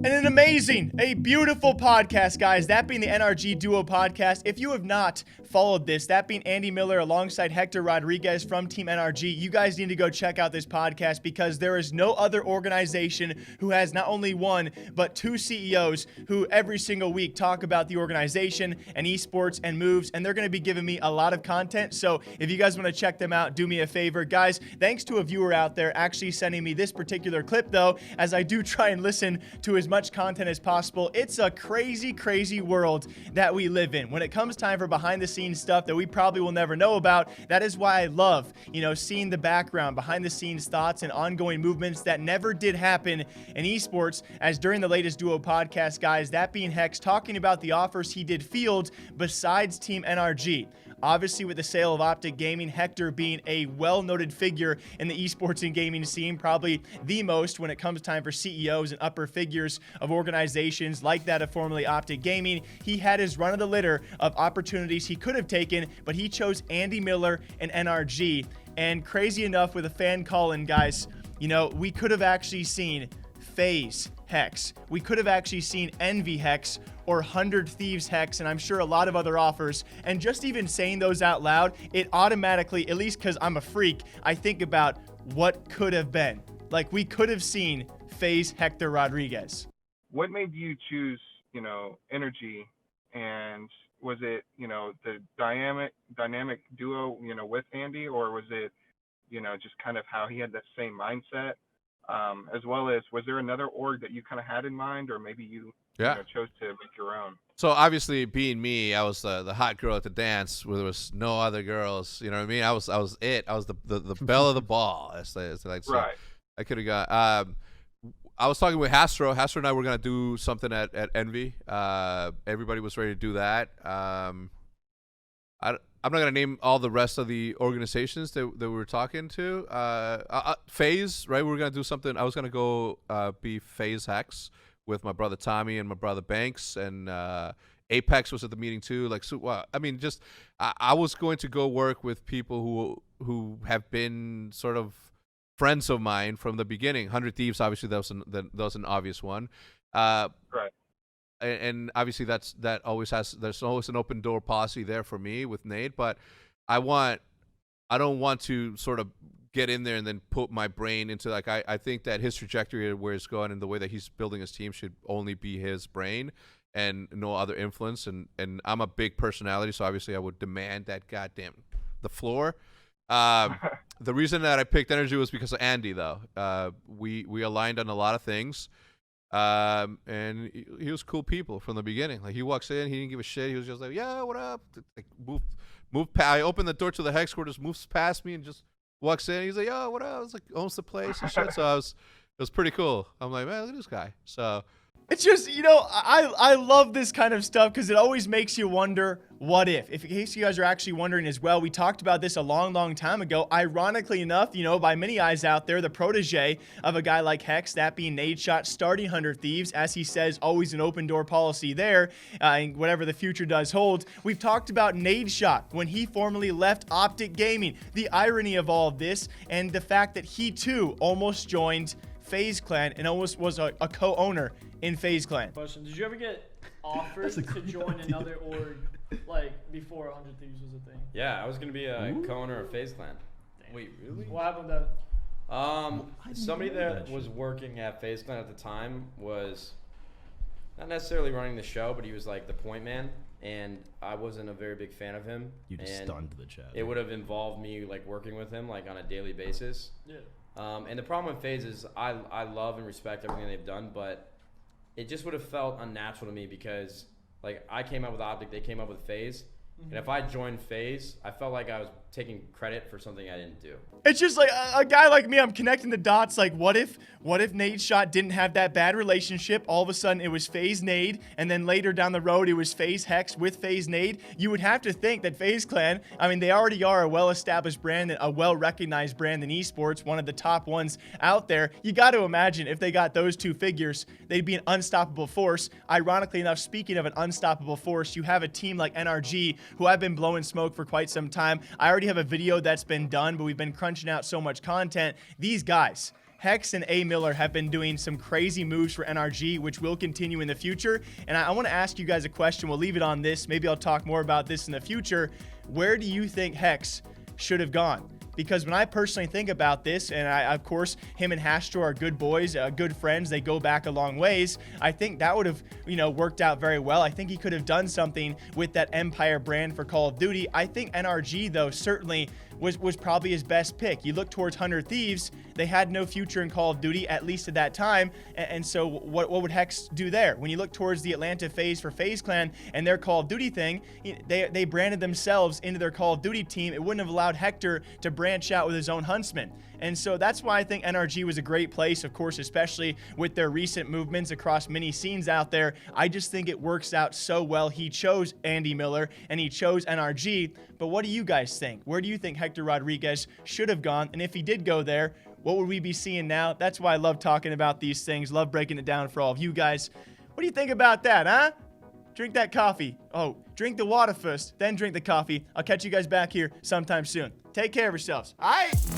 And an amazing, a beautiful podcast, guys. That being the NRG Duo podcast. If you have not followed this, that being Andy Miller alongside Hector Rodriguez from Team NRG, you guys need to go check out this podcast because there is no other organization who has not only one, but two CEOs who every single week talk about the organization and esports and moves, and they're going to be giving me a lot of content. So if you guys want to check them out, do me a favor. Guys, thanks to a viewer out there actually sending me this particular clip, though, as I do try and listen to as much content as possible. It's a crazy, crazy world that we live in. When it comes time for behind the scenes stuff that we probably will never know about, that is why I love, seeing the background, behind the scenes thoughts and ongoing movements that never did happen in esports, as during the latest Duo podcast, guys, that being Hecz, talking about the offers he did field besides Team NRG. Obviously, with the sale of OpTic Gaming, Hector being a well-noted figure in the esports and gaming scene, probably the most when it comes time for CEOs and upper figures of organizations like that of formerly OpTic Gaming. He had his run of the litter of opportunities he could have taken, but he chose Andy Miller and NRG. And crazy enough, with a fan call-in, guys, we could have actually seen FaZe Hecz. We could have actually seen Envy Hecz or 100 Thieves Hecz, and I'm sure a lot of other offers. And just even saying those out loud, it automatically, at least because I'm a freak, I think about what could have been. Like, we could have seen FaZe Hector Rodriguez. What made you choose, Energy, and was it, the dynamic duo, with Andy, or was it, just kind of how he had that same mindset? As well as, was there another org that you kind of had in mind, or maybe you chose to make your own? So obviously, being me, I was the hot girl at the dance where there was no other girls. You know what I mean? I was it. I was the belle of the ball. As like so Right. I could have got. I was talking with Hastro. Hastro and I were gonna do something at Envy. Everybody was ready to do that. I'm not gonna name all the rest of the organizations that we were talking to. FaZe, right? We were gonna do something. I was gonna go be FaZe Hecz with my brother Tommy and my brother Banks, and Apex was at the meeting too. Like, so, I mean, just I was going to go work with people who have been sort of friends of mine from the beginning. 100 Thieves, obviously, that was an obvious one. Right. And obviously there's always an open door policy there for me with Nate, but I don't want to sort of get in there and then put my brain into, like, I think that his trajectory where it's going and the way that he's building his team should only be his brain and no other influence. And I'm a big personality, so obviously I would demand that the floor. The reason that I picked Energy was because of Andy, though. We aligned on a lot of things. And he was cool people from the beginning. Like, he walks in, he didn't give a shit. He was just like, yeah, what up? Like, I opened the door to the Hecz court, just moves past me and just walks in. He's like, yo, what up? It's like, owns the place and shit. So it was pretty cool. I'm like, man, look at this guy. So It's just, I love this kind of stuff because it always makes you wonder, what if? In case you guys are actually wondering as well, we talked about this a long, long time ago. Ironically enough, by many eyes out there, the protege of a guy like Hecz, that being Nadeshot, starting 100 Thieves, as he says, always an open door policy there, and whatever the future does hold. We've talked about Nadeshot when he formerly left OpTic Gaming, the irony of all of this, and the fact that he too almost joined FaZe Clan and almost was a co-owner in FaZe Clan. Question: did you ever get offered to join another org like before 100 Thieves was a thing? Yeah, I was gonna be a co-owner of FaZe Clan. Damn. Wait, really? What happened to that? Somebody that was working at FaZe Clan at the time was not necessarily running the show, but he was like the point man, and I wasn't a very big fan of him. You just stunned the chat. It would have involved me like working with him like on a daily basis. Yeah. And the problem with FaZe is I love and respect everything they've done, but it just would have felt unnatural to me because like I came up with OpTic, they came up with FaZe. And if I joined FaZe, I felt like I was taking credit for something I didn't do. It's just like a guy like me, I'm connecting the dots. Like, what if Nadeshot didn't have that bad relationship? All of a sudden, it was FaZe Nade, and then later down the road, it was FaZe Hecz with FaZe Nade. You would have to think that FaZe Clan, I mean, they already are a well-established brand, a well-recognized brand in esports, one of the top ones out there. You got to imagine if they got those two figures, they'd be an unstoppable force. Ironically enough, speaking of an unstoppable force, you have a team like NRG, who I've been blowing smoke for quite some time. I already have a video that's been done, but we've been crunching out so much content. These guys, Hecz and A Miller have been doing some crazy moves for NRG, which will continue in the future. And I want to ask you guys a question. We'll leave it on this. Maybe I'll talk more about this in the future. Where do you think Hecz should have gone? Because when I personally think about this, and of course, him and Hastro are good boys, good friends. They go back a long ways. I think that would have, worked out very well. I think he could have done something with that Empire brand for Call of Duty. I think NRG, though, certainly was probably his best pick. You look towards 100 Thieves, they had no future in Call of Duty, at least at that time. And so what would Hecz do there? When you look towards the Atlanta FaZe for FaZe Clan and their Call of Duty thing, they branded themselves into their Call of Duty team. It wouldn't have allowed Hector to branch out with his own Huntsman. And so that's why I think NRG was a great place, of course, especially with their recent movements across many scenes out there. I just think it works out so well. He chose Andy Miller and he chose NRG. But what do you guys think? Where do you think Hector Rodriguez should have gone? And if he did go there, what would we be seeing now? That's why I love talking about these things, love breaking it down for all of you guys. What do you think about that, huh? Drink that coffee. Oh, drink the water first, then drink the coffee. I'll catch you guys back here sometime soon. Take care of yourselves. All right?